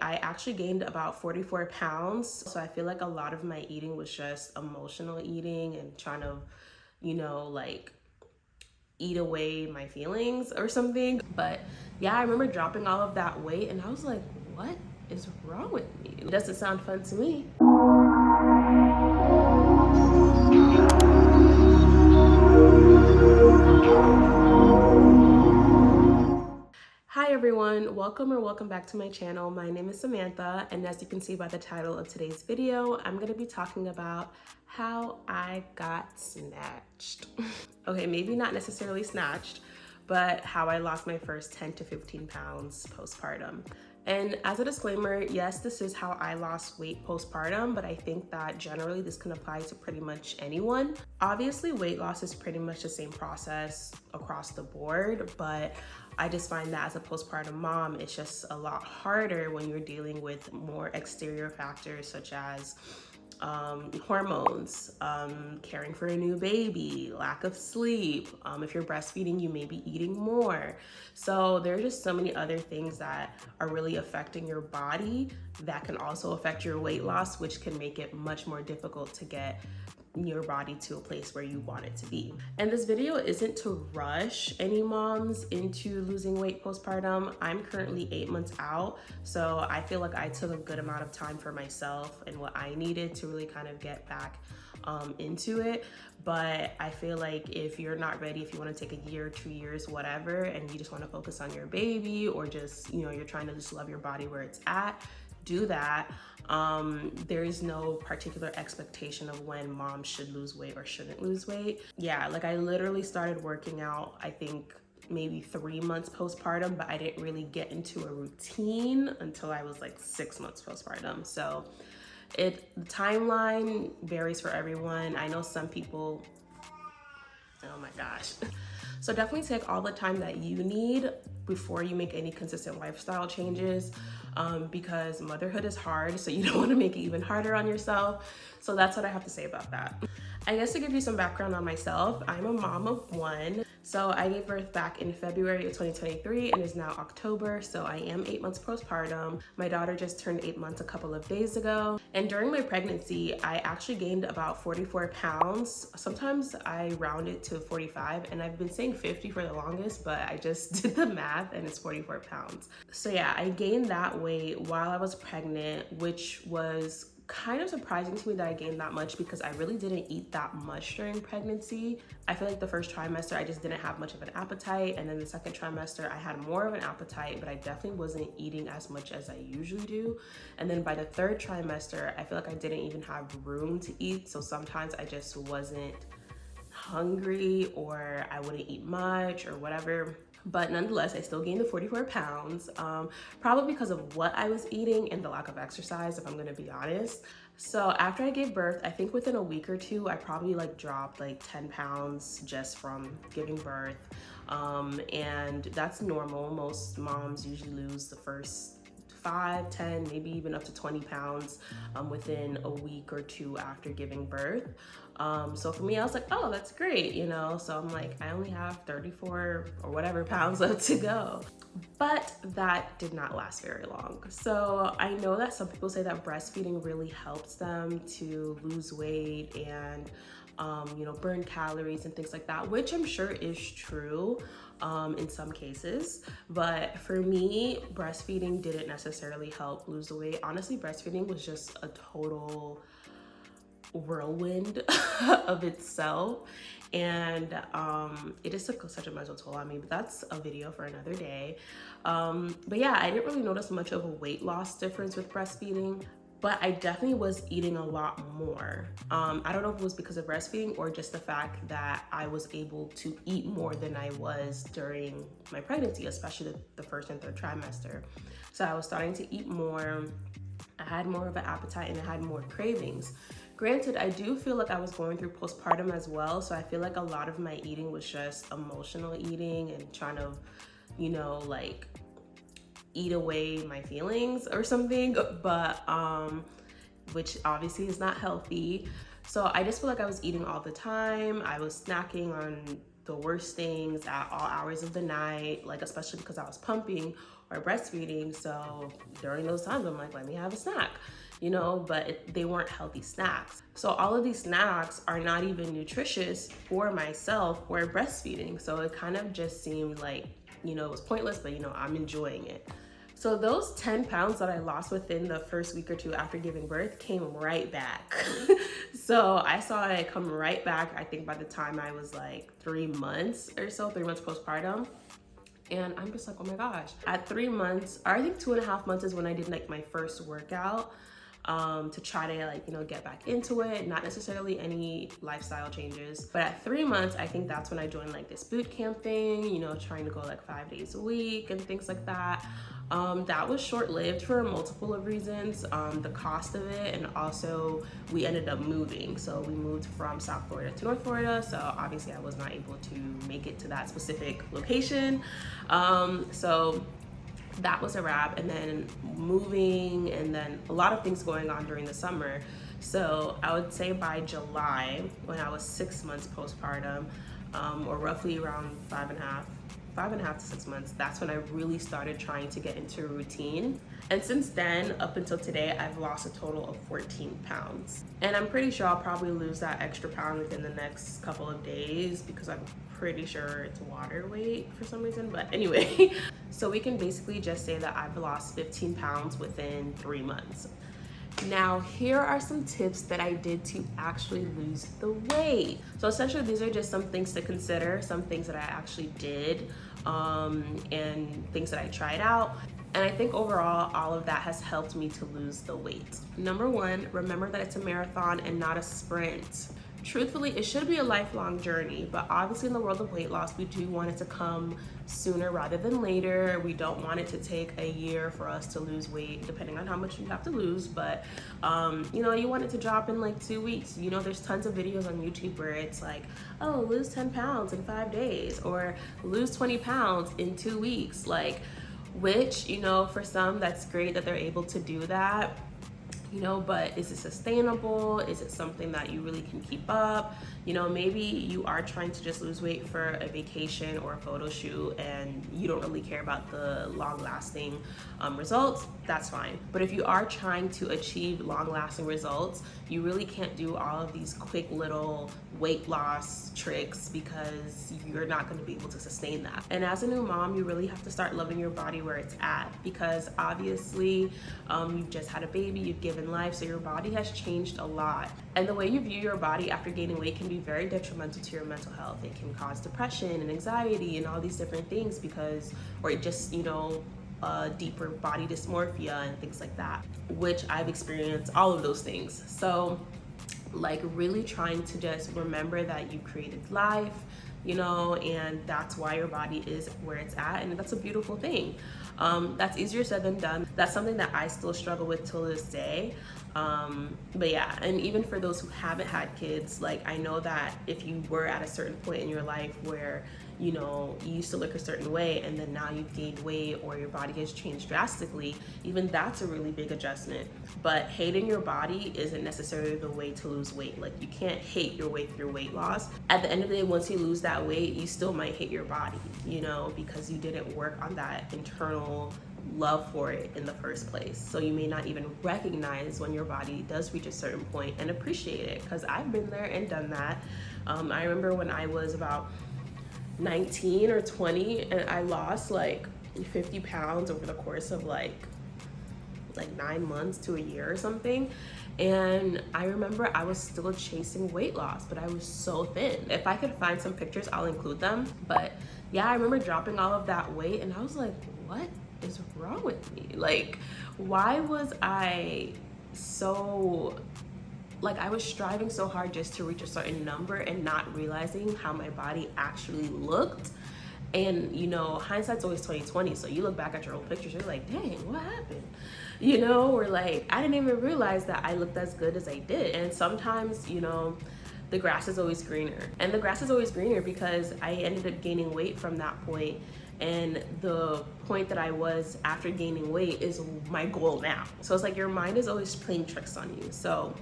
I actually gained about 44 pounds. So I feel like a lot of my eating was just emotional eating and trying to, like eat away my feelings or something. But yeah, I remember dropping all of that weight and I was like, what is wrong with me? It doesn't sound fun to me. Hi everyone, welcome back to my channel. My name is Samantha, and as you can see by the title of today's video, I'm gonna be talking about how I got snatched. Okay, maybe not necessarily snatched, but how I lost my first 10 to 15 pounds postpartum. And as a disclaimer, yes, this is how I lost weight postpartum, but I think that generally this can apply to pretty much anyone. Obviously, weight loss is pretty much the same process across the board, but I just find that as a postpartum mom, it's just a lot harder when you're dealing with more exterior factors such as hormones, caring for a new baby, lack of sleep. If you're breastfeeding, you may be eating more. So there are just so many other things that are really affecting your body that can also affect your weight loss, which can make it much more difficult to get your body to a place where you want it to be. And this video isn't to rush any moms into losing weight postpartum. I'm currently 8 months out, so I feel like I took a good amount of time for myself and what I needed to really kind of get back into it. But I feel like if you're not ready, if you want to take a year, 2 years, whatever, and you just want to focus on your baby, or just, you're trying to just love your body where it's at, do that. There is no particular expectation of when moms should lose weight or shouldn't lose weight. Yeah, like I literally started working out, I think maybe 3 months postpartum, but I didn't really get into a routine until I was like 6 months postpartum. So the timeline varies for everyone. I know some people, oh my gosh. So definitely take all the time that you need before you make any consistent lifestyle changes, because motherhood is hard, so you don't want to make it even harder on yourself. So that's what I have to say about that. I guess to give you some background on myself, I'm a mom of one. So I gave birth back in February of 2023 and it's now October, so I am 8 months postpartum. My daughter just turned 8 months a couple of days ago. And during my pregnancy, I actually gained about 44 pounds. Sometimes I round it to 45, and I've been saying 50 for the longest, but I just did the math and it's 44 pounds. So yeah, I gained that weight while I was pregnant, which was kind of surprising to me that I gained that much because I really didn't eat that much during pregnancy. I feel like the first trimester, I just didn't have much of an appetite. And then the second trimester, I had more of an appetite, but I definitely wasn't eating as much as I usually do. And then by the third trimester, I feel like I didn't even have room to eat. So sometimes I just wasn't hungry, or I wouldn't eat much or whatever. But nonetheless, I still gained the 44 pounds, probably because of what I was eating and the lack of exercise, if I'm gonna be honest. So after I gave birth, I think within a week or two, I probably dropped 10 pounds just from giving birth. And that's normal. Most moms usually lose the first 5, 10, maybe even up to 20 pounds within a week or two after giving birth. So for me, I was like, oh, that's great, So I'm like, I only have 34 or whatever pounds left to go. But that did not last very long. So I know that some people say that breastfeeding really helps them to lose weight and burn calories and things like that, which I'm sure is true in some cases. But for me, breastfeeding didn't necessarily help lose the weight. Honestly, breastfeeding was just a total whirlwind of itself, and it just took such a mental toll on me, but that's a video for another day. But yeah, I didn't really notice much of a weight loss difference with breastfeeding, but I definitely was eating a lot more. I don't know if it was because of breastfeeding or just the fact that I was able to eat more than I was during my pregnancy, especially the first and third trimester. So I was starting to eat more, I had more of an appetite, and I had more cravings. Granted, I do feel like I was going through postpartum as well, so I feel like a lot of my eating was just emotional eating and trying to, eat away my feelings or something, but which obviously is not healthy. So I just feel like I was eating all the time. I was snacking on the worst things at all hours of the night, especially because I was pumping, or breastfeeding. So during those times, I'm like, let me have a snack, you know, but they weren't healthy snacks. So all of these snacks are not even nutritious for myself or breastfeeding. So it kind of just seemed like, you know, it was pointless, but you know, I'm enjoying it. So those 10 pounds that I lost within the first week or two after giving birth came right back. So I saw it come right back, I think by the time I was like 3 months or so, 3 months postpartum. And I'm just like, oh my gosh. At 3 months, or I think 2.5 months is when I did like my first workout to try to like, you know, get back into it. Not necessarily any lifestyle changes. But at 3 months, I think that's when I joined like this boot camp thing, you know, trying to go like 5 days a week and things like that. That was short-lived for multiple of reasons, the cost of it, and also we ended up moving. So we moved from South Florida to North Florida, so obviously I was not able to make it to that specific location. So that was a wrap, and then moving, and then a lot of things going on during the summer. So I would say by July, when I was 6 months postpartum, or roughly around 5.5 to 6 months, that's when I really started trying to get into a routine. And since then, up until today, I've lost a total of 14 pounds. And I'm pretty sure I'll probably lose that extra pound within the next couple of days because I'm pretty sure it's water weight for some reason, but anyway. So we can basically just say that I've lost 15 pounds within 3 months. Now, here are some tips that I did to actually lose the weight. So essentially, these are just some things to consider, some things that I actually did, and things that I tried out. And I think overall, all of that has helped me to lose the weight. Number one, remember that it's a marathon and not a sprint. Truthfully, it should be a lifelong journey, but obviously in the world of weight loss, we do want it to come sooner rather than later. We don't want it to take a year for us to lose weight, depending on how much you have to lose, but you know, you want it to drop in like 2 weeks. You know, there's tons of videos on YouTube where it's like, oh, lose 10 pounds in 5 days, or lose 20 pounds in 2 weeks, like, which, you know, for some, that's great that they're able to do that. You know, but is it sustainable? Is it something that you really can keep up? You know, maybe you are trying to just lose weight for a vacation or a photo shoot and you don't really care about the long-lasting results. That's fine. But if you are trying to achieve long-lasting results, you really can't do all of these quick little weight loss tricks because you're not going to be able to sustain that. And as a new mom, you really have to start loving your body where it's at, because obviously you've just had a baby, you've given life, so your body has changed a lot. And the way you view your body after gaining weight can be very detrimental to your mental health. It can cause depression and anxiety and all these different things because, or just, you know, deeper body dysmorphia and things like that, which I've experienced all of those things. So like really trying to just remember that you created life, you know, and that's why your body is where it's at, and that's a beautiful thing. That's easier said than done. That's something that I still struggle with till this day. But yeah, and even for those who haven't had kids, like I know that if you were at a certain point in your life where, you know, you used to look a certain way and then now you've gained weight or your body has changed drastically, even that's a really big adjustment. But hating your body isn't necessarily the way to lose weight. Like you can't hate your way through weight loss. At the end of the day, once you lose that weight, you still might hate your body, you know, because you didn't work on that internal love for it in the first place. So you may not even recognize when your body does reach a certain point and appreciate it, because I've been there and done that. I remember when I was about 19 or 20 and I lost like 50 pounds over the course of like 9 months to a year or something. And I remember I was still chasing weight loss, but I was so thin. If I could find some pictures, I'll include them. But yeah, I remember dropping all of that weight and I was like, what is wrong with me? Like, why was I so, like, I was striving so hard just to reach a certain number and not realizing how my body actually looked. And you know, hindsight's always 20/20. So you look back at your old pictures, you're like, dang, what happened? You know, or like, I didn't even realize that I looked as good as I did. And sometimes, you know, the grass is always greener. And the grass is always greener because I ended up gaining weight from that point. And the point that I was after gaining weight is my goal now. So it's like your mind is always playing tricks on you. So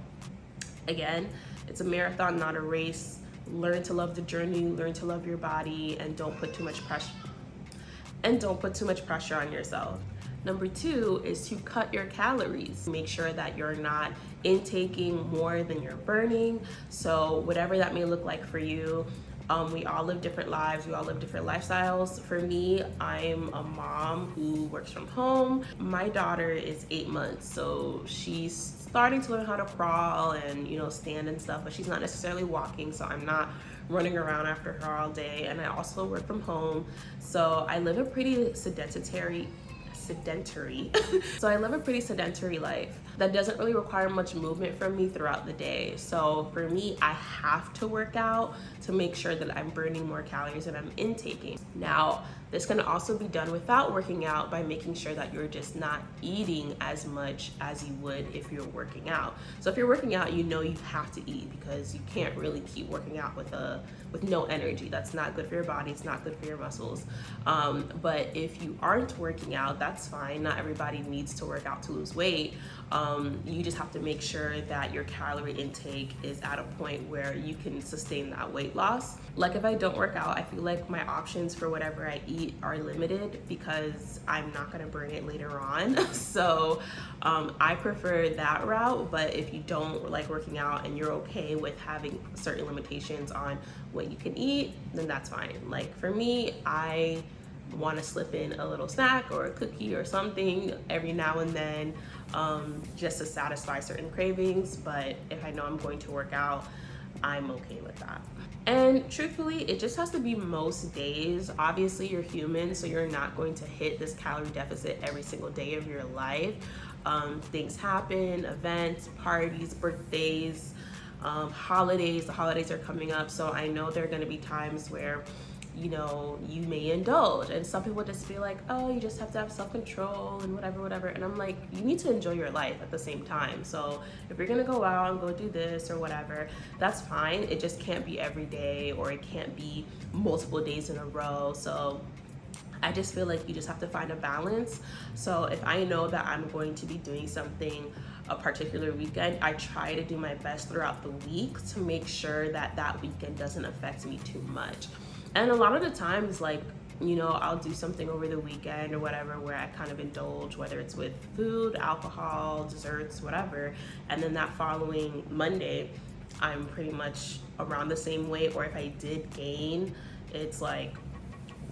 again, it's a marathon, not a race. Learn to love the journey, learn to love your body, and don't put too much pressure. and don't put too much pressure on yourself. Number two is to cut your calories. Make sure that you're not intaking more than you're burning. So whatever that may look like for you, we all live different lives, we all live different lifestyles. For me, I'm a mom who works from home. My daughter is 8 months, so she's starting to learn how to crawl and, you know, stand and stuff, but she's not necessarily walking, so I'm not running around after her all day. And I also work from home, so I live a pretty sedentary so I live a pretty sedentary life that doesn't really require much movement from me throughout the day. So for me, I have to work out to make sure that I'm burning more calories than I'm intaking. Now, this can also be done without working out by making sure that you're just not eating as much as you would if you're working out. So if you're working out, you know you have to eat, because you can't really keep working out with no energy. That's not good for your body, it's not good for your muscles. But if you aren't working out, that's fine. Not everybody needs to work out to lose weight. You just have to make sure that your calorie intake is at a point where you can sustain that weight loss. Like if I don't work out, I feel like my options for whatever I eat are limited because I'm not gonna burn it later on. So I prefer that route. But if you don't like working out and you're okay with having certain limitations on what you can eat, then that's fine. Like for me, I want to slip in a little snack or a cookie or something every now and then, just to satisfy certain cravings. But if I know I'm going to work out, I'm okay with that. And truthfully, it just has to be most days. Obviously, you're human, so you're not going to hit this calorie deficit every single day of your life. Things happen, events, parties, birthdays, holidays. The holidays are coming up, so I know there are going to be times where, you know, you may indulge, and some people just be like, oh, you just have to have self-control and whatever. And I'm like, you need to enjoy your life at the same time. So if you're gonna go out and go do this or whatever, that's fine. It just can't be every day, or it can't be multiple days in a row. So I just feel like you just have to find a balance. So if I know that I'm going to be doing something a particular weekend, I try to do my best throughout the week to make sure that that weekend doesn't affect me too much. And a lot of the times, like, you know, I'll do something over the weekend or whatever where I kind of indulge, whether it's with food, alcohol, desserts, whatever. And then that following Monday, I'm pretty much around the same weight. Or if I did gain, it's like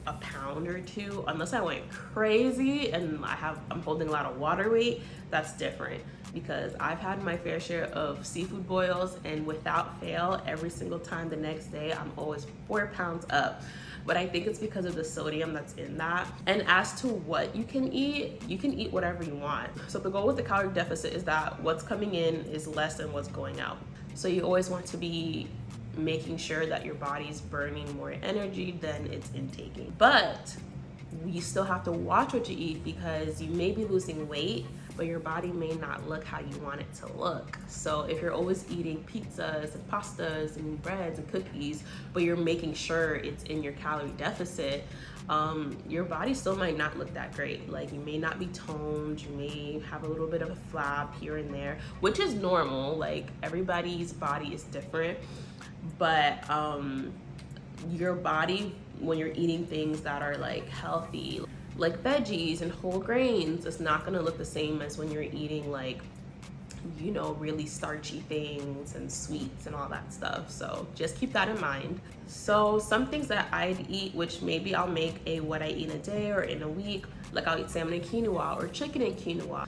a pound or two, unless I went crazy and I'm holding a lot of water weight. That's different, because I've had my fair share of seafood boils, and without fail, every single time the next day, I'm always 4 pounds up. But I think it's because of the sodium that's in that. And as to what you can eat whatever you want. So the goal with the calorie deficit is that what's coming in is less than what's going out. So you always want to be making sure that your body's burning more energy than it's intaking. But you still have to watch what you eat, because you may be losing weight, but your body may not look how you want it to look. So if you're always eating pizzas and pastas and breads and cookies, but you're making sure it's in your calorie deficit, your body still might not look that great. Like, you may not be toned, you may have a little bit of a flab here and there, which is normal. Like, everybody's body is different. But your body, when you're eating things that are like healthy, like veggies and whole grains, it's not gonna look the same as when you're eating like, you know, really starchy things and sweets and all that stuff. So just keep that in mind. So some things that I'd eat, which maybe I'll make a what I eat in a day or in a week, like I'll eat salmon and quinoa or chicken and quinoa.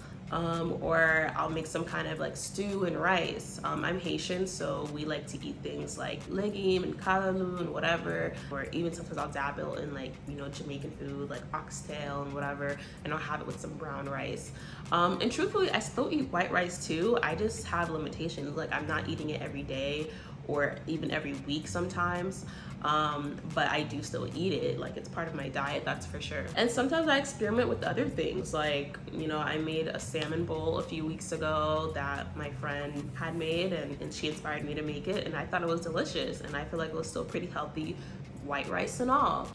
Or I'll make some kind of like stew and rice. I'm Haitian, so we like to eat things like legume and kalaloo and whatever, or even sometimes I'll dabble in like, you know, Jamaican food like oxtail and whatever, and I'll have it with some brown rice. And truthfully, I still eat white rice too. I just have limitations. Like, I'm not eating it every day or even every week sometimes. But I do still eat it. Like, it's part of my diet, that's for sure. And sometimes I experiment with other things. Like, you know, I made a salmon bowl a few weeks ago that my friend had made, and she inspired me to make it, and I thought it was delicious, and I feel like it was still pretty healthy white rice and all.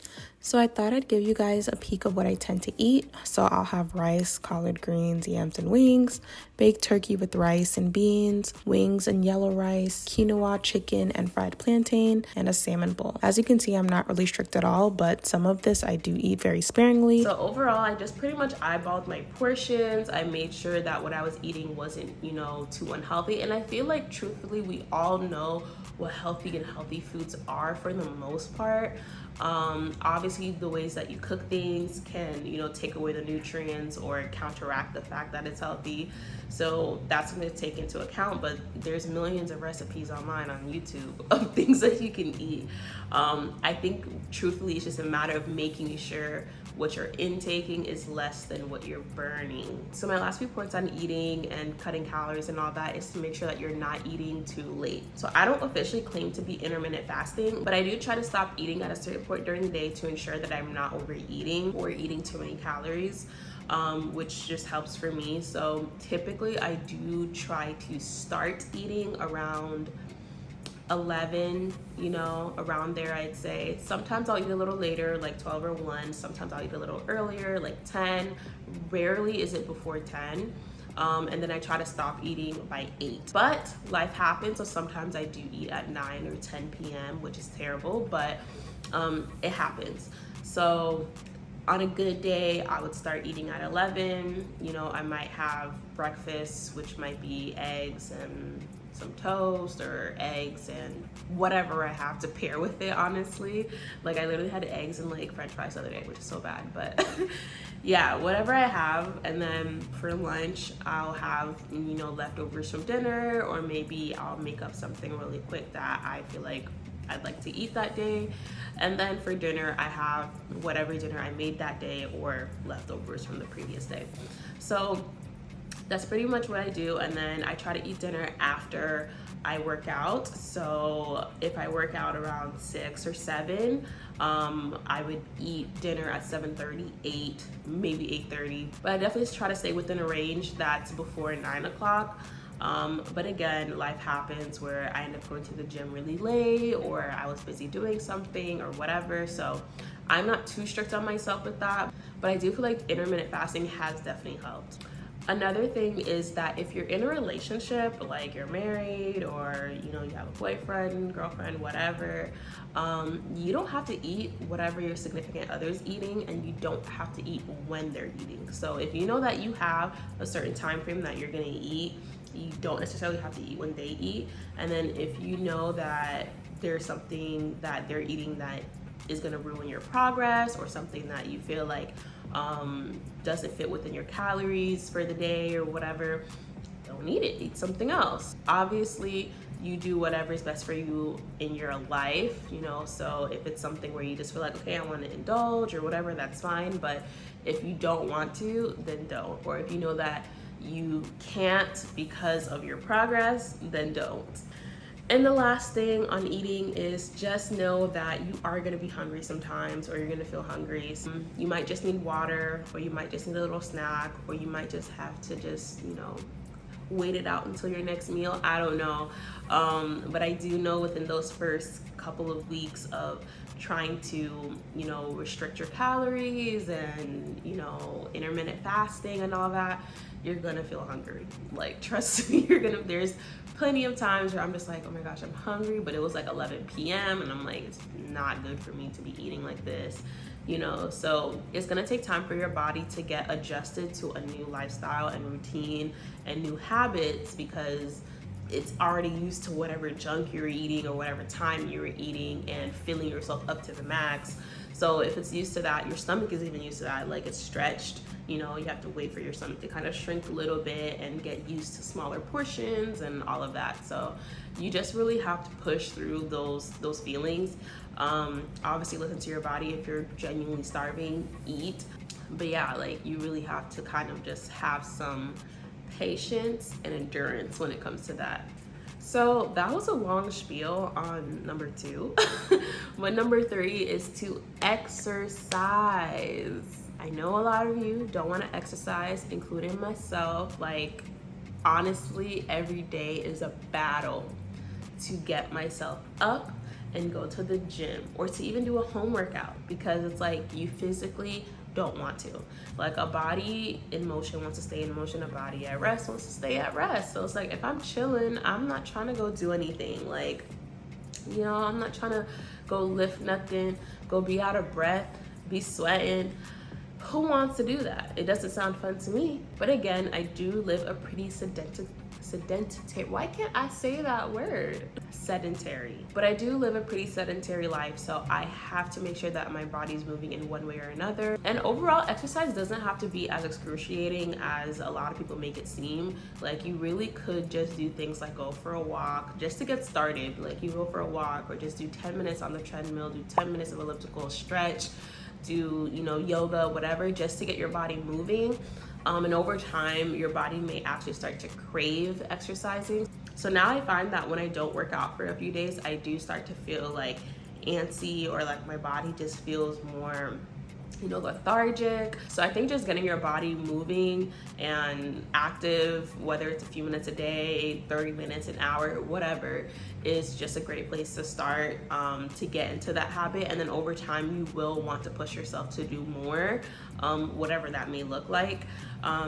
So I thought I'd give you guys a peek of what I tend to eat. So I'll have rice, collard greens, yams, and wings, baked turkey with rice and beans, wings and yellow rice, quinoa, chicken, and fried plantain, and a salmon bowl. As you can see, I'm not really strict at all, but some of this I do eat very sparingly. So overall, I just pretty much eyeballed my portions. I made sure that what I was eating wasn't, too unhealthy. And I feel like truthfully, we all know what healthy and healthy foods are for the most part. Obviously the ways that you cook things can, take away the nutrients or counteract the fact that it's healthy. So that's something to take into account, but there's millions of recipes online on YouTube of things that you can eat. I think truthfully, it's just a matter of making sure what you're intaking is less than what you're burning. So my last few points on eating and cutting calories and all that is to make sure that you're not eating too late. So I don't officially claim to be intermittent fasting, but I do try to stop eating at a certain point during the day to ensure that I'm not overeating or eating too many calories, which just helps for me. So typically I do try to start eating around 11, around there, I'd say. Sometimes I'll eat a little later, like 12 or 1. Sometimes I'll eat a little earlier, like 10. Rarely is it before 10. And then I try to stop eating by 8. But life happens, so sometimes I do eat at 9 or 10 p.m., which is terrible, but it happens. So on a good day, I would start eating at 11. I might have breakfast, which might be eggs and some toast or eggs and whatever I have to pair with it, honestly. Like I literally had eggs and like french fries the other day, which is so bad, but yeah, whatever I have. And then for lunch, I'll have, leftovers from dinner, or maybe I'll make up something really quick that I feel like I'd like to eat that day. And then for dinner, I have whatever dinner I made that day or leftovers from the previous day. So that's pretty much what I do. And then I try to eat dinner after I work out. So if I work out around 6 or 7, I would eat dinner at 7:30, 8, maybe 8:30. But I definitely try to stay within a range that's before 9 o'clock. But again, life happens where I end up going to the gym really late, or I was busy doing something or whatever. So I'm not too strict on myself with that, but I do feel like intermittent fasting has definitely helped. Another thing is that if you're in a relationship, like you're married or you have a boyfriend, girlfriend, whatever, you don't have to eat whatever your significant other's eating, and you don't have to eat when they're eating. So if you know that you have a certain time frame that you're gonna eat, you don't necessarily have to eat when they eat. And then if you know that there's something that they're eating that is gonna ruin your progress, or something that you feel like doesn't fit within your calories for the day or whatever, don't eat it, eat something else. Obviously, you do whatever is best for you in your life, so if it's something where you just feel like, okay, I want to indulge or whatever, that's fine. But if you don't want to, then don't. Or if you know that you can't because of your progress, then don't. And the last thing on eating is just know that you are gonna be hungry sometimes, or you're gonna feel hungry. So you might just need water, or you might just need a little snack, or you might just have to just, wait it out until your next meal. I don't know. But I do know within those first couple of weeks of trying to, restrict your calories and, intermittent fasting and all that, you're gonna feel hungry. Like, trust me, there's plenty of times where I'm just like, oh my gosh, I'm hungry, but it was like 11 p.m. and I'm like, it's not good for me to be eating like this, so it's gonna take time for your body to get adjusted to a new lifestyle and routine and new habits, because it's already used to whatever junk you're eating or whatever time you're eating and filling yourself up to the max. So if it's used to that, your stomach is even used to that, like it's stretched, you have to wait for your stomach to kind of shrink a little bit and get used to smaller portions and all of that. So you just really have to push through those feelings. Obviously listen to your body. If you're genuinely starving, eat. But yeah, like you really have to kind of just have some patience and endurance when it comes to that. So that was a long spiel on number 2. But number 3 is to exercise. I know a lot of you don't want to exercise, including myself. Like, honestly, every day is a battle to get myself up and go to the gym or to even do a home workout, because it's like you physically don't want to. Like a body in motion wants to stay in motion, a body at rest wants to stay at rest. So it's like if I'm chilling, I'm not trying to go do anything. Like, you know, I'm not trying to go lift nothing, go be out of breath, be sweating. Who wants to do that? It doesn't sound fun to me. But again, I do live a pretty sedentary, why can't I say that word? Sedentary. But I do live a pretty sedentary life, so I have to make sure that my body's moving in one way or another. And overall, exercise doesn't have to be as excruciating as a lot of people make it seem. Like, you really could just do things like go for a walk just to get started. Like, you go for a walk, or just do 10 minutes on the treadmill, do 10 minutes of elliptical stretch, do, you know, yoga, whatever, just to get your body moving. And over time, your body may actually start to crave exercising. So now I find that when I don't work out for a few days, I do start to feel like antsy, or like my body just feels more, you know, lethargic. So I think just getting your body moving and active, whether it's a few minutes a day, 30 minutes, an hour, whatever, is just a great place to start, to get into that habit. And then over time, you will want to push yourself to do more, whatever that may look like.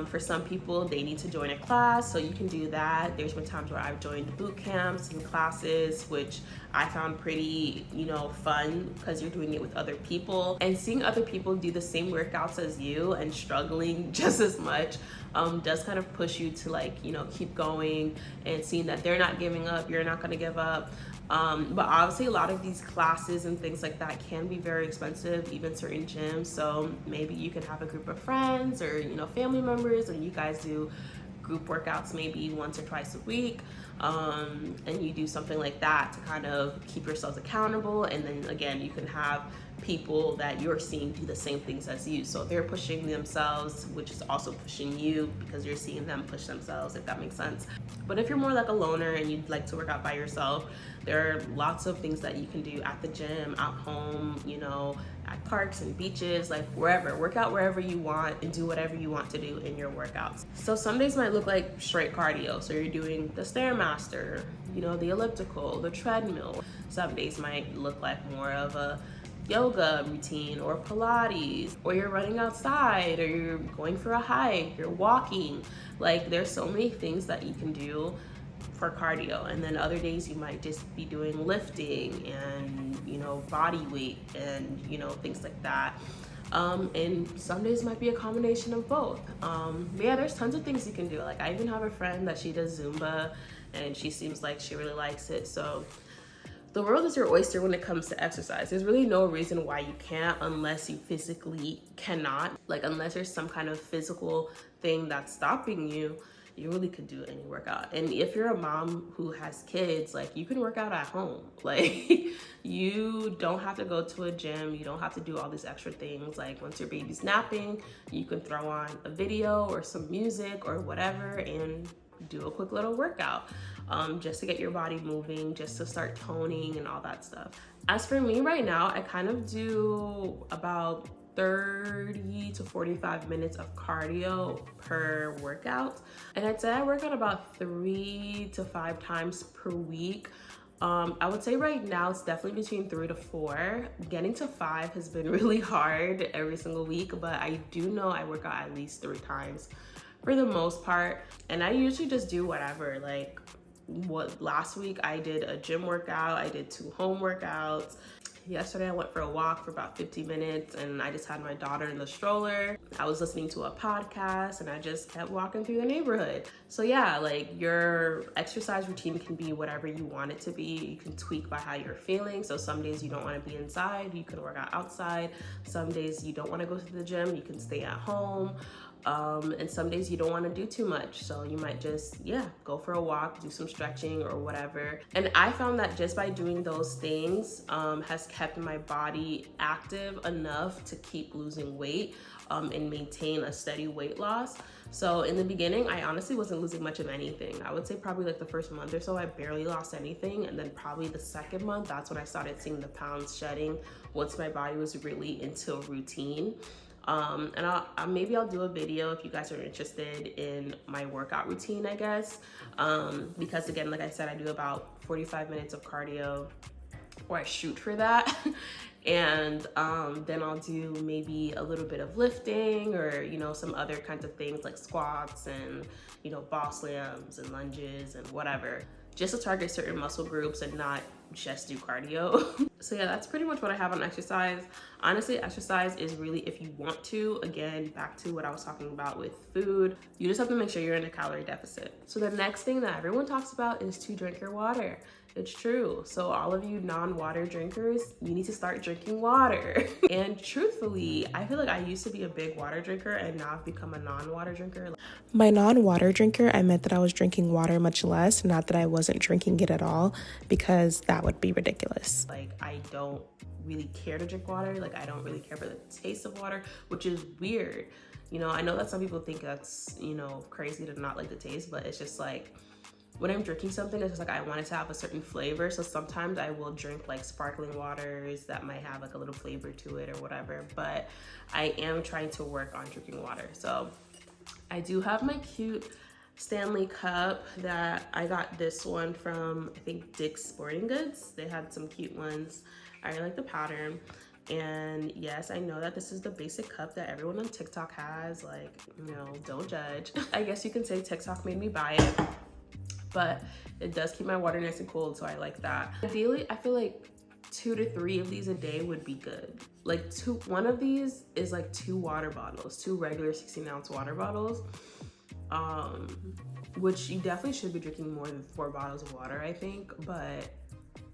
For some people, they need to join a class, so you can do that. There's been times where I've joined boot camps and classes, which I found pretty, you know, fun, because you're doing it with other people, and seeing other people do the same workouts as you and struggling just as much does kind of push you to, like, you know, keep going, and seeing that they're not giving up, you're not going to give up. But obviously a lot of these classes and things like that can be very expensive, even certain gyms. So maybe you can have a group of friends or, you know, family members, and you guys do group workouts maybe once or twice a week, and you do something like that to kind of keep yourselves accountable. And then again, you can have people that you're seeing do the same things as you, so they're pushing themselves, which is also pushing you, because you're seeing them push themselves, if that makes sense. But if you're more like a loner and you'd like to work out by yourself, there are lots of things that you can do at the gym, at home, you know, at parks and beaches, like wherever. Work out wherever you want and do whatever you want to do in your workouts. So some days might look like straight cardio, so you're doing the Stairmaster, you know, the elliptical, the treadmill. Some days might look like more of a yoga routine or Pilates, or you're running outside, or you're going for a hike, you're walking. Like, there's so many things that you can do for cardio. And then other days you might just be doing lifting and, you know, body weight and, you know, things like that. And some days might be a combination of both. But yeah, there's tons of things you can do. Like, I even have a friend that she does Zumba, and she seems like she really likes it. So the world is your oyster when it comes to exercise. There's really no reason why you can't, unless you physically cannot. Like, unless there's some kind of physical thing that's stopping you, you really could do any workout. And if you're a mom who has kids, like, you can work out at home. Like, you don't have to go to a gym. You don't have to do all these extra things. Like, once your baby's napping, you can throw on a video or some music or whatever and do a quick little workout, just to get your body moving, just to start toning and all that stuff. As for me right now, I kind of do about 30 to 45 minutes of cardio per workout. And I'd say I work out about 3 to 5 times per week. I would say right now it's definitely between 3 to 4. Getting to 5 has been really hard every single week, but I do know I work out at least 3 times for the most part. And I usually just do whatever. Like, last week I did a gym workout, I did 2 home workouts. Yesterday I went for a walk for about 50 minutes, and I just had my daughter in the stroller. I was listening to a podcast, and I just kept walking through the neighborhood. So yeah, like, your exercise routine can be whatever you want it to be. You can tweak by how you're feeling. So some days you don't want to be inside, you can work out outside. Some days you don't want to go to the gym, you can stay at home. And some days you don't want to do too much, so you might just, yeah, go for a walk, do some stretching or whatever. And I found that just by doing those things has kept my body active enough to keep losing weight and maintain a steady weight loss. So in the beginning, I honestly wasn't losing much of anything. I would say probably like the first month or so, I barely lost anything. And then probably the second month, that's when I started seeing the pounds shedding once my body was really into a routine. And maybe I'll do a video if you guys are interested in my workout routine, I guess. Because again, like I said, I do about 45 minutes of cardio or I shoot for that. And then I'll do maybe a little bit of lifting, or you know, some other kinds of things like squats and, you know, ball slams and lunges and whatever, just to target certain muscle groups and not just do cardio. So yeah, that's pretty much what I have on exercise. Honestly, exercise is really if you want to. Again, back to what I was talking about with food, you just have to make sure you're in a calorie deficit. So the next thing that everyone talks about is to drink your water. It's true. So all of you non-water drinkers, you need to start drinking water. And truthfully, I feel like I used to be a big water drinker and now I've become a non-water drinker. By non-water drinker, I meant that I was drinking water much less, not that I wasn't drinking it at all, because that would be ridiculous. Like, I don't really care to drink water. Like, I don't really care for the taste of water, which is weird. You know, I know that some people think that's, you know, crazy to not like the taste, but it's just like, when I'm drinking something, it's just like I want it to have a certain flavor. So sometimes I will drink like sparkling waters that might have like a little flavor to it or whatever. But I am trying to work on drinking water. So I do have my cute Stanley cup that I got this one from, I think, Dick's Sporting Goods. They had some cute ones. I really like the pattern. And yes, I know that this is the basic cup that everyone on TikTok has. Like, you know, don't judge. I guess you can say TikTok made me buy it, but it does keep my water nice and cold, so I like that. Ideally, I feel like 2 to 3 of these a day would be good. Like one of these is like 2 water bottles, 2 regular 16-ounce water bottles, which you definitely should be drinking more than 4 bottles of water, I think, but,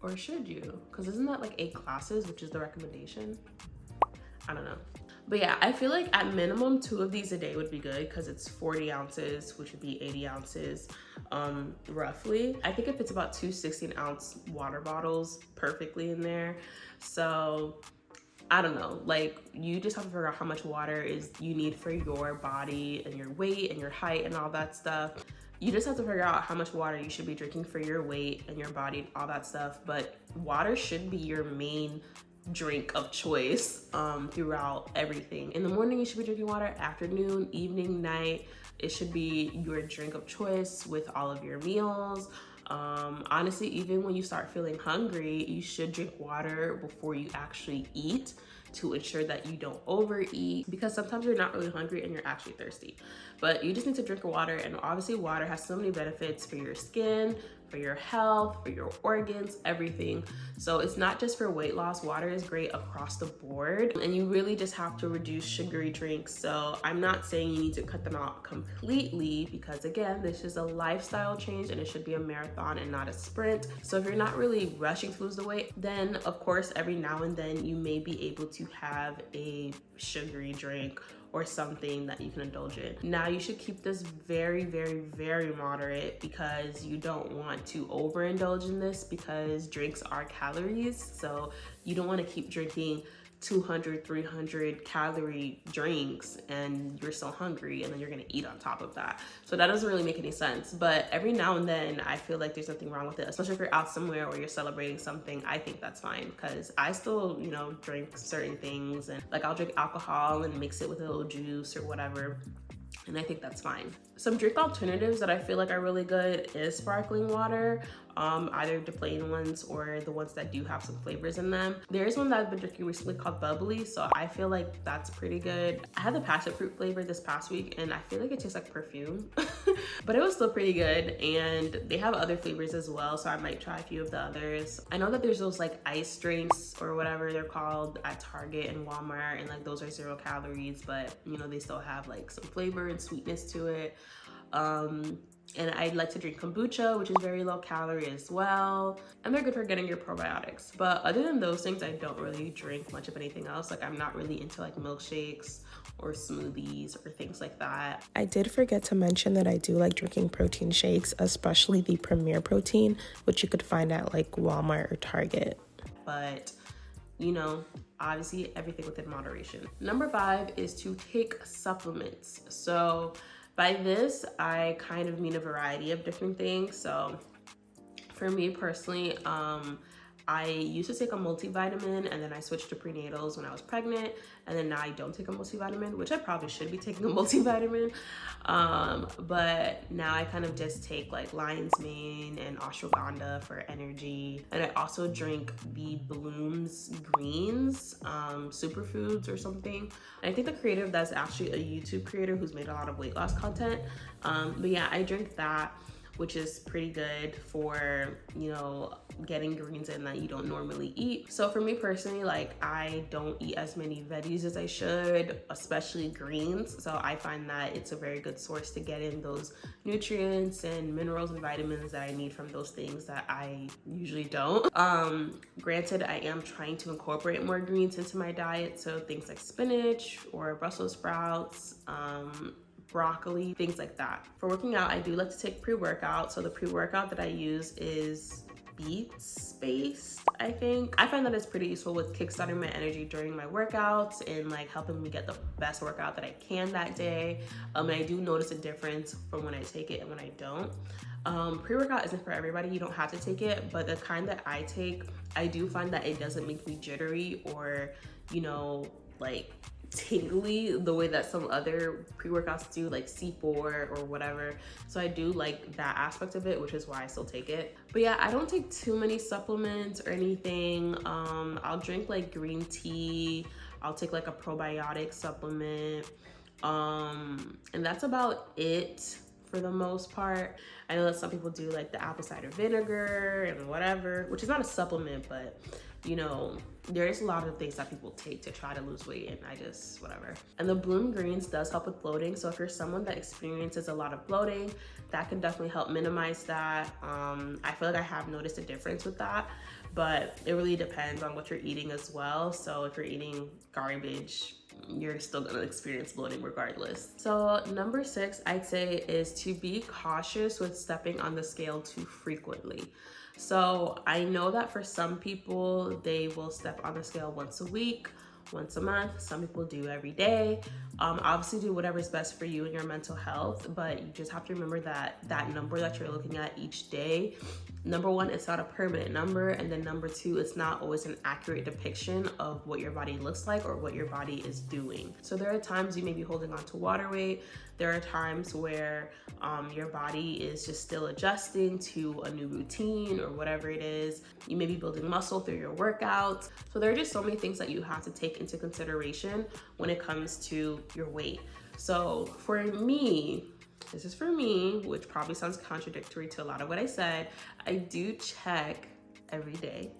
or should you? Because isn't that like 8 glasses, which is the recommendation? I don't know. But yeah, I feel like at minimum 2 of these a day would be good because it's 40 ounces, which would be 80 ounces roughly. I think it fits about 2 16-ounce water bottles perfectly in there. So I don't know, like you just have to figure out how much water you need for your body and your weight and your height and all that stuff. You just have to figure out how much water you should be drinking for your weight and your body and all that stuff. But water should be your main drink of choice throughout everything. In the morning, you should be drinking water. Afternoon, evening, night, it should be your drink of choice with all of your meals. Honestly, even when you start feeling hungry, you should drink water before you actually eat to ensure that you don't overeat, because sometimes you're not really hungry and you're actually thirsty. But you just need to drink water, and obviously water has so many benefits for your skin, for your health, for your organs, everything. So it's not just for weight loss. Water is great across the board, and you really just have to reduce sugary drinks. So I'm not saying you need to cut them out completely, because again, this is a lifestyle change and it should be a marathon and not a sprint. So if you're not really rushing to lose the weight, then of course every now and then you may be able to have a sugary drink or something that you can indulge in. Now you should keep this very, very, very moderate, because you don't want to overindulge in this, because drinks are calories. So you don't want to keep drinking 200, 300 calorie drinks and you're still hungry and then you're gonna eat on top of that. So that doesn't really make any sense. But every now and then I feel like there's nothing wrong with it, especially if you're out somewhere or you're celebrating something. I think that's fine, because I still, you know, drink certain things, and like I'll drink alcohol and mix it with a little juice or whatever, and I think that's fine. Some drink alternatives that I feel like are really good is sparkling water, either the plain ones or the ones that do have some flavors in them. There is one that I've been drinking recently called Bubbly, so I feel like that's pretty good. I had the passion fruit flavor this past week and I feel like it tastes like perfume, but it was still pretty good. And they have other flavors as well, so I might try a few of the others. I know that there's those like ice drinks or whatever they're called at Target and Walmart, and like those are 0 calories, but you know, they still have like some flavor and sweetness to it. And I like to drink kombucha, which is very low calorie as well. And they're good for getting your probiotics. But other than those things, I don't really drink much of anything else. Like I'm not really into like milkshakes or smoothies or things like that. I did forget to mention that I do like drinking protein shakes, especially the Premier Protein, which you could find at like Walmart or Target. But you know, obviously everything within moderation. Number 5 is to take supplements. So by this, I kind of mean a variety of different things. So for me personally, I used to take a multivitamin and then I switched to prenatals when I was pregnant, and then now I don't take a multivitamin, which I probably should be taking a multivitamin. But now I kind of just take like lion's mane and ashwagandha for energy. And I also drink the Bloom's greens, superfoods or something. And I think the creator that's actually a YouTube creator who's made a lot of weight loss content. But yeah, I drink that, which is pretty good for, you know, getting greens in that you don't normally eat. So for me personally, like I don't eat as many veggies as I should, especially greens. So I find that it's a very good source to get in those nutrients and minerals and vitamins that I need from those things that I usually don't. Granted, I am trying to incorporate more greens into my diet. So things like spinach or Brussels sprouts, broccoli, things like that. For working out, I do like to take pre-workout. So the pre-workout that I use is beets based, I think. I find that it's pretty useful with kickstarting my energy during my workouts and like helping me get the best workout that I can that day. And I do notice a difference from when I take it and when I don't. Pre-workout isn't for everybody. You don't have to take it, but the kind that I take, I do find that it doesn't make me jittery or, you know, like tingly the way that some other pre-workouts do, like C4 or whatever. So I do like that aspect of it, which is why I still take it. But yeah, I don't take too many supplements or anything. I'll drink like green tea. I'll take like a probiotic supplement. And that's about it for the most part. I know that some people do like the apple cider vinegar and whatever, which is not a supplement, but you know, there's a lot of things that people take to try to lose weight, and I just, whatever. And the Bloom Greens does help with bloating. So if you're someone that experiences a lot of bloating, that can definitely help minimize that. I feel like I have noticed a difference with that, but it really depends on what you're eating as well. So if you're eating garbage, you're still gonna experience bloating regardless. So number 6, I'd say, is to be cautious with stepping on the scale too frequently. So I know that for some people, they will step on the scale once a week, once a month. Some people do every day. Obviously do whatever's best for you and your mental health, but you just have to remember that that number that you're looking at each day, number one, it's not a permanent number. And then number 2, it's not always an accurate depiction of what your body looks like or what your body is doing. So there are times you may be holding on to water weight. There are times where your body is just still adjusting to a new routine or whatever it is. You may be building muscle through your workouts. So there are just so many things that you have to take into consideration when it comes to your weight. So for me, this is for me, which probably sounds contradictory to a lot of what I said, I do check every day,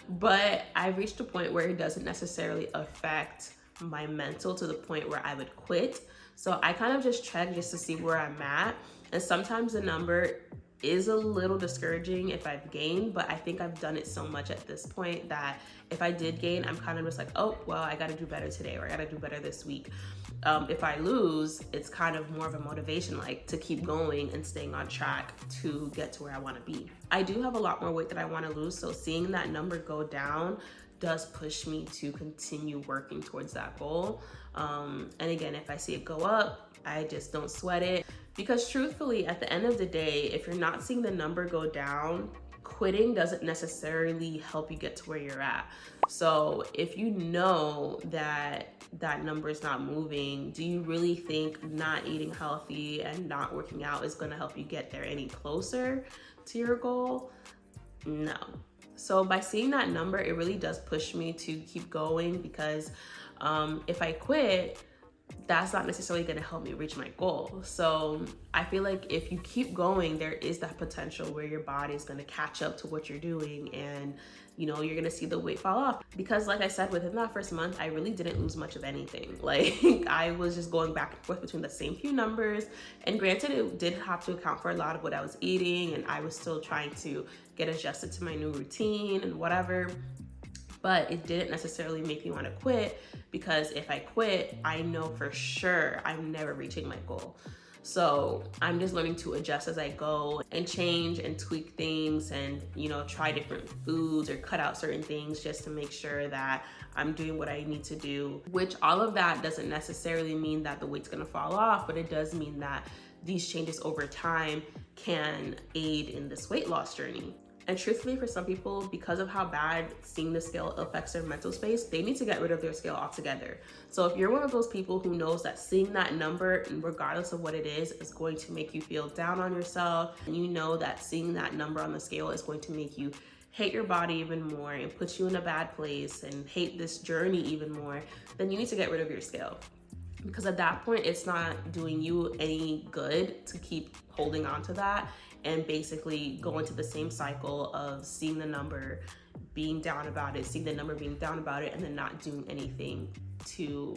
but I've reached a point where it doesn't necessarily affect my mental to the point where I would quit. So I kind of just check just to see where I'm at. And sometimes the number is a little discouraging if I've gained, but I think I've done it so much at this point that if I did gain, I'm kind of just like, oh, well, I got to do better today, or I got to do better this week. If I lose, it's kind of more of a motivation, like to keep going and staying on track to get to where I want to be. I do have a lot more weight that I want to lose. So seeing that number go down does push me to continue working towards that goal. And again, if I see it go up, I just don't sweat it. Because truthfully, at the end of the day, if you're not seeing the number go down, quitting doesn't necessarily help you get to where you're at. So if you know that that number is not moving, do you really think not eating healthy and not working out is going to help you get there any closer to your goal? No. So by seeing that number, it really does push me to keep going, because if I quit, that's not necessarily going to help me reach my goal. So I feel like if you keep going, there is that potential where your body is going to catch up to what you're doing, and you know, you're going to see the weight fall off. Because like I said, within that first month, I really didn't lose much of anything. Like I was just going back and forth between the same few numbers. And granted, it did have to account for a lot of what I was eating, and I was still trying to get adjusted to my new routine and whatever. But it didn't necessarily make me want to quit, because if I quit, I know for sure I'm never reaching my goal. So I'm just learning to adjust as I go and change and tweak things, and, you know, try different foods or cut out certain things just to make sure that I'm doing what I need to do, which all of that doesn't necessarily mean that the weight's going to fall off, but it does mean that these changes over time can aid in this weight loss journey. And truthfully, for some people, because of how bad seeing the scale affects their mental space, they need to get rid of their scale altogether. So if you're one of those people who knows that seeing that number, regardless of what it is going to make you feel down on yourself, and you know that seeing that number on the scale is going to make you hate your body even more and put you in a bad place and hate this journey even more, then you need to get rid of your scale. Because at that point, it's not doing you any good to keep holding on to that and basically go into the same cycle of seeing the number, being down about it, seeing the number, being down about it, and then not doing anything to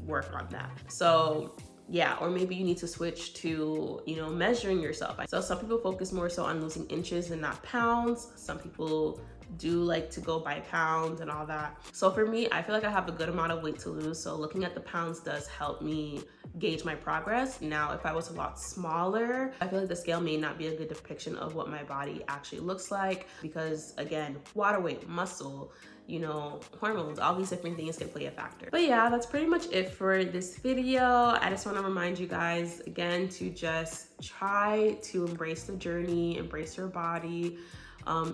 work on that. So yeah, or maybe you need to switch to, measuring yourself. So some people focus more so on losing inches and not pounds. Some people do like to go by pounds and all that. So for me, I feel like I have a good amount of weight to lose. So looking at the pounds does help me gauge my progress. Now, if I was a lot smaller, I feel like the scale may not be a good depiction of what my body actually looks like, because again, water weight, muscle, hormones, all these different things can play a factor. But yeah, that's pretty much it for this video. I just want to remind you guys again to just try to embrace the journey, embrace your body,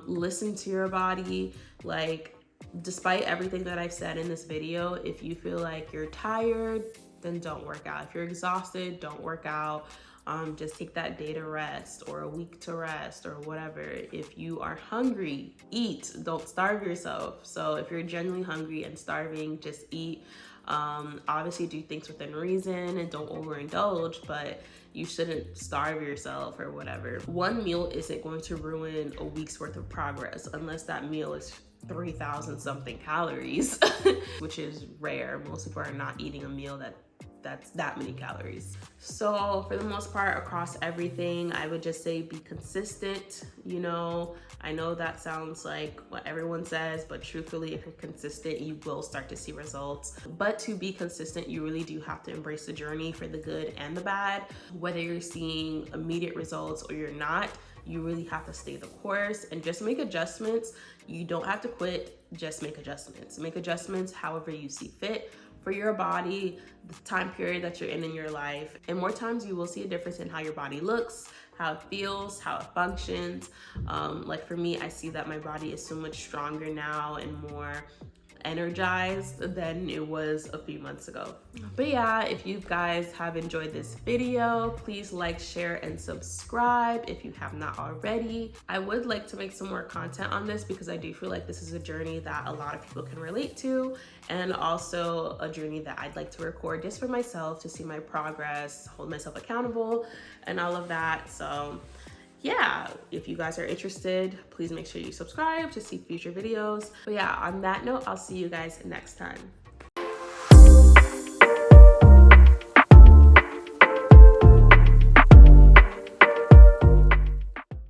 listen to your body. Like, despite everything that I've said in this video, if you feel like you're tired, then don't work out. If you're exhausted, don't work out. Just take that day to rest or a week to rest or whatever. If you are hungry, eat. Don't starve yourself. So if you're genuinely hungry and starving, just eat. Obviously do things within reason and don't overindulge, but you shouldn't starve yourself or whatever. One meal isn't going to ruin a week's worth of progress unless that meal is 3,000 something calories, which is rare. Most people are not eating a meal that's that many calories. So for the most part, across everything, I would just say be consistent. I know that sounds like what everyone says, but truthfully, if you're consistent, you will start to see results. But to be consistent, you really do have to embrace the journey for the good and the bad. Whether you're seeing immediate results or you're not, you really have to stay the course and just make adjustments. You don't have to quit, just make adjustments. Make adjustments however you see fit for your body, the time period that you're in your life. And more times you will see a difference in how your body looks, how it feels, how it functions. Like for me, I see that my body is so much stronger now and more energized than it was a few months ago. But yeah, if you guys have enjoyed this video, please like, share, and subscribe if you have not already. I would like to make some more content on this because I do feel like this is a journey that a lot of people can relate to, and also a journey that I'd like to record just for myself to see my progress, hold myself accountable, and all of that. So yeah, if you guys are interested, please make sure you subscribe to see future videos. But yeah, on that note, I'll see you guys next time.